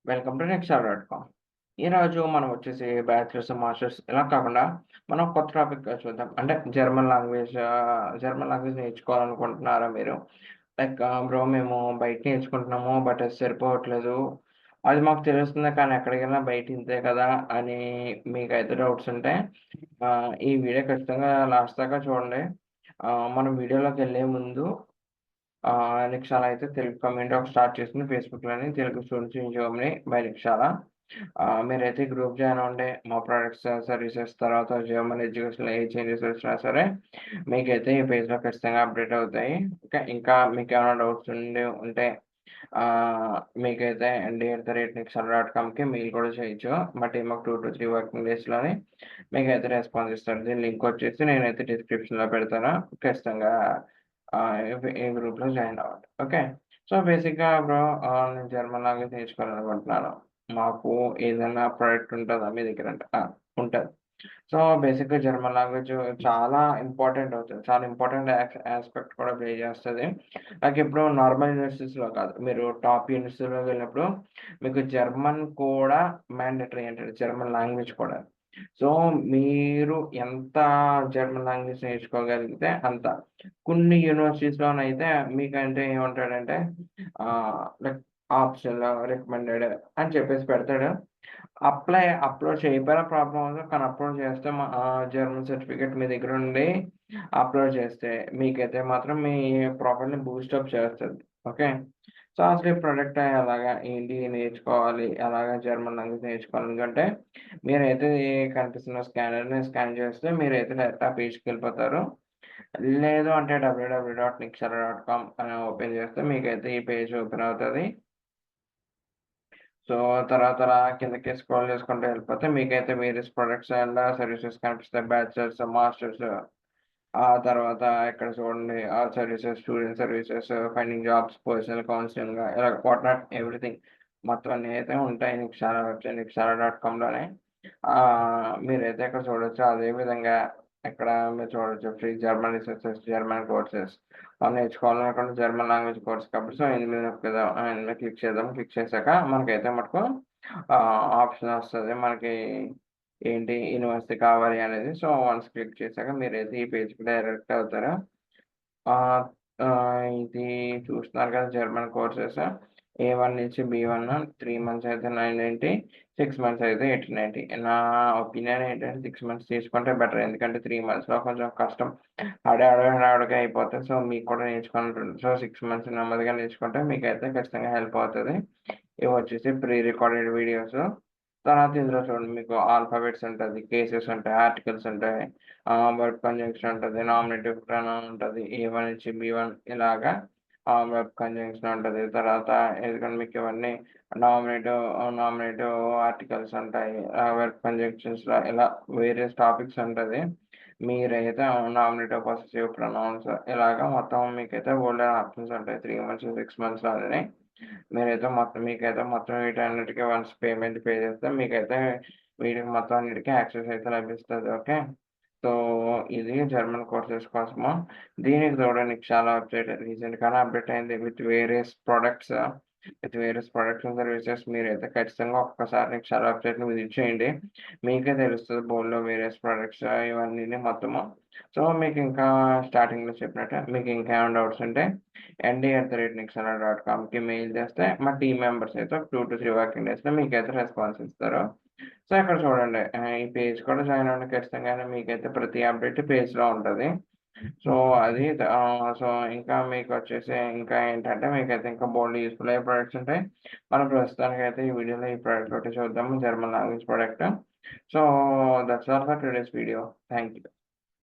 Welcome to నెక్స్ట్‌ఆర్.కామ్. ఈరోజు మనం వచ్చేసి బ్యాచిలర్స్, మాస్టర్స్ ఇలా కాకుండా మనం కొత్త టాపిక్ చూద్దాం. అంటే జర్మన్ లాంగ్వేజ్ నేర్చుకోవాలనుకుంటున్నారా మీరు? లైక్ బ్రో మేము బయట నేర్చుకుంటున్నాము. బట్ అది సరిపోవట్లేదు. అది మాకు తెలుస్తుంది కానీ ఎక్కడికెళ్ళినా బయట ఇంతే కదా! అని మీకైతే డౌట్స్ ఉంటే ఈ వీడియో ఖచ్చితంగా లాస్ట్ దాకా చూడండి. మనం వీడియోలోకెళ్ళే ముందు నిక్షాల అయితే తెలుగు కమ్యూనిటీ ఒకటి స్టార్ట్ చేసింది ఫేస్‌బుక్‌లోని Telugu students in Germany by Nikshala. మీరైతే గ్రూప్ జాయిన్ అవ్వండి. మా ప్రొడక్ట్స్, సర్వీసెస్ తర్వాత జర్మన్ ఎడ్యుకేషన్‌లో ఏ చేంజెస్ వచ్చినా సరే మీకైతే ఈ పేజ్‌లో ఖచ్చితంగా అప్డేట్ అవుతాయి. ఓకే. ఇంకా మీకేమైనా డౌట్స్ ఉంటే మీకైతే ndi@nixala.comకి మెయిల్ కూడా చేయొచ్చు. మా టీమ్ ఒక 2-3 వర్కింగ్ డేస్‌లోని మీకైతే రెస్పాన్స్ ఇస్తారు. దీని లింక్ వచ్చేసి నేనైతే డిస్క్రిప్షన్‌లో పెడతాను. ఖచ్చితంగా ఈ గ్రూప్‌లో జాయిన్ అవ్వండి. ఓకే. సో, బేసిక్‌గా బ్రో నేను జర్మన్ లాంగ్వేజ్ నేర్చుకోవాలనుకుంటున్నాను. మాకు ఏదైనా ప్రొడక్ట్ ఉంటదా మీ దగ్గర అంటే ఉంటది. సో, బేసిక్‌గా జర్మన్ లాంగ్వేజ్ చాలా ఇంపార్టెంట్ అవుతది. చాలా ఇంపార్టెంట్ యాస్పెక్ట్ కూడా ప్లే చేస్తది. లైక్ ఇప్పుడు నార్మల్ యూనివర్సిటీస్‌లో కాదు. మీరు టాప్ యూనివర్సిటీ‌లోకి వెళ్ళినప్పుడు మీకు జర్మన్ కూడా మ్యాండేటరీ అంటే జర్మన్ లాంగ్వేజ్ కూడా. సో, మీరు ఎంత జర్మన్ లాంగ్వేజ్ నేర్చుకోగలిగితే అంత. కొన్ని యూనివర్సిటీస్‌లోనైతే మీకంటే ఏమంటాడంటే లైక్ ఆప్షనల్, రికమెండెడ్ అని చెప్పేసి పెడతాడు. అప్‌లోడ్ చేయకపోయినా ప్రాబ్లమ్ అవ్వదు. కానీ అప్‌లోడ్ చేస్తే జర్మన్ సర్టిఫికేట్ మీ దగ్గరుండి అప్‌లోడ్ చేస్తే మీకైతే మాత్రం మీ ప్రొఫైల్‌ని బూస్టప్ చేస్తది. ఓకే. సో, అసలు ఈ ప్రొడక్ట్ ఎలాగా, ఏంటి నేర్చుకోవాలి, ఎలాగా జర్మన్ లాంగ్వేజ్ నేర్చుకోవాలనుకుంటే మీరైతే ఈ కనిపిస్తున్న స్కానర్‌ని స్కాన్ చేస్తే మీరైతే డైరెక్ట్ ఆ పేజ్‌కెళ్ళిపోతారు. లేదు అంటే www.nixara.com అని ఓపెన్ చేస్తే మీకైతే ఈ పేజ్ ఓపెన్ అవుతది. సో, తర్వాత అలా కిందకి స్క్రోల్ చేసుకుంటూ వెళ్ళిపోతే మీకైతే వేరియస్ ప్రొడక్ట్స్ అండ్ సర్వీసెస్ కనిపిస్తాయి. బ్యాచిలర్స్, మాస్టర్స్ ఆ తర్వాత ఇక్కడ చూడండి services, student services, finding jobs, personal counselling ఇలా వాట్ నాట్ ఎవ్రీథింగ్ మొత్తం అన్నీ అయితే ఉంటాయి నిక్షార వెబ్‌సైట్ నిక్షార.comలోనే. మీరైతే ఇక్కడ చూడొచ్చు. అదే విధంగా ఇక్కడ మీరు చూడొచ్చు free German resources, German courses. మనం నేర్చుకోవాలనుకుంటే జర్మన్ లాంగ్వేజ్ కోర్స్ కాబట్టి సో, ఇందు మీద నొక్కుదాం. ఇందు మీద క్లిక్ చేద్దాం. క్లిక్ చేశాక మనకైతే మటుకు ఆప్షన్ వస్తది. మనకి ఏంటి యూనివర్సిటీ కావాలి అనేది. సో, వన్స్ క్లిక్ చేశాక మీరైతే ఈ పేజ్‌కి డైరెక్ట్ అవుతారు. ఆహ్, ఇది చూస్తున్నారు కదా! German courses. ఏ1 నుంచి బి1 3 మంత్స్ అయితే 990, 6 మంత్స్ అయితే 1890. నా ఒపీనియన్ ఏంటంటే 6 మంత్స్ తీసుకుంటే బెటర్. ఎందుకంటే 3 మంత్స్‌లో కొంచెం కష్టం. హడావిడిగా అయిపోతది. సో, మీకు కూడా నేర్చుకున్నట్టు సో, 6 మంత్స్ నెమ్మదిగా నేర్చుకుంటే మీకైతే ఖచ్చితంగా హెల్ప్ అవుతది. ఇవొచ్చేసి ప్రీ రికార్డెడ్ వీడియోస్. తర్వాత ఇందులో చూడండి మీకు ఆల్ఫాబెట్స్ ఉంటది, కేసెస్ ఉంటాయి, ఆర్టికల్స్ ఉంటాయి, వర్బ్ కంజంక్షన్ ఉంటది, నామినేటివ్ ప్రొనౌన్ ఉంటది. ఏ1 నుంచి బి1 ఇలాగా వర్బ్ కంజంక్షన్ ఉంటది. తర్వాత ఎందుకంటే మీకు ఇవన్నీ నామినేటివ్ ఆర్టికల్స్ ఉంటాయి. వర్బ్ కంజంక్షన్స్‌లో ఇలా వేరియస్ టాపిక్స్ ఉంటది. మీరైతే నామినేటివ్, పొసెసివ్ ప్రొనౌన్స్ ఇలాగా మొత్తం మీకైతే బోలెడన్ని ఆప్షన్స్ ఉంటాయి. 3 మంత్స్, 6 మంత్స్‌లోనే. మీకైతే మొత్తం వీటన్నిటికి వన్స్ పేమెంట్ పే చేస్తే మీకైతే వీటికి మొత్తం అన్నిటికి యాక్సెస్ అయితే లభిస్తది. ఓకే. సో, ఇది జర్మన్ కోర్సెస్ కోసము. దీనికి తోడు నీకు చాలా వెబ్‌సైట్ రీసెంట్‌గానే అప్డేట్ అయింది with various products and services. మీరైతే ఖచ్చితంగా ఒక్కసారి నీకు చాలా వెబ్‌సైట్‌ని విజిట్ చేయండి. మీకే తెలుస్తది బోలెడు వేరియస్ ప్రొడక్ట్స్ ఇవన్నీని మొత్తము. సో, మీకింకా స్టార్టింగ్‌లో చెప్పినట్టే మీకింకేమైనా డౌట్స్ ఉంటే ndi@nixala.comకి మెయిల్ చేస్తే మా టీమ్ మెంబర్స్ అయితే 2-3 వర్కింగ్ డేస్‌లో మీకైతే రెస్పాన్స్ ఇస్తారు. సో, ఇక్కడ చూడండి ఈ పేజ్ కూడా జాయిన్ అవ్వండి ఖచ్చితంగానే మీకైతే ప్రతి అప్డేట్ పేజ్‌లో ఉంటది. సో, సో, ఇంకా మీకొచ్చేసి ఇంకా ఏంటంటే మీకైతే ఇంకా బోలెడు యూజ్‌ఫుల్ అయ్యే ప్రొడక్ట్స్ ఉంటాయి. మనం ప్రస్తుతానికైతే ఈ వీడియోలో ఈ ప్రొడక్ట్ ఒకటి చూద్దాము German language product. So, that's all for today's video. Thank you.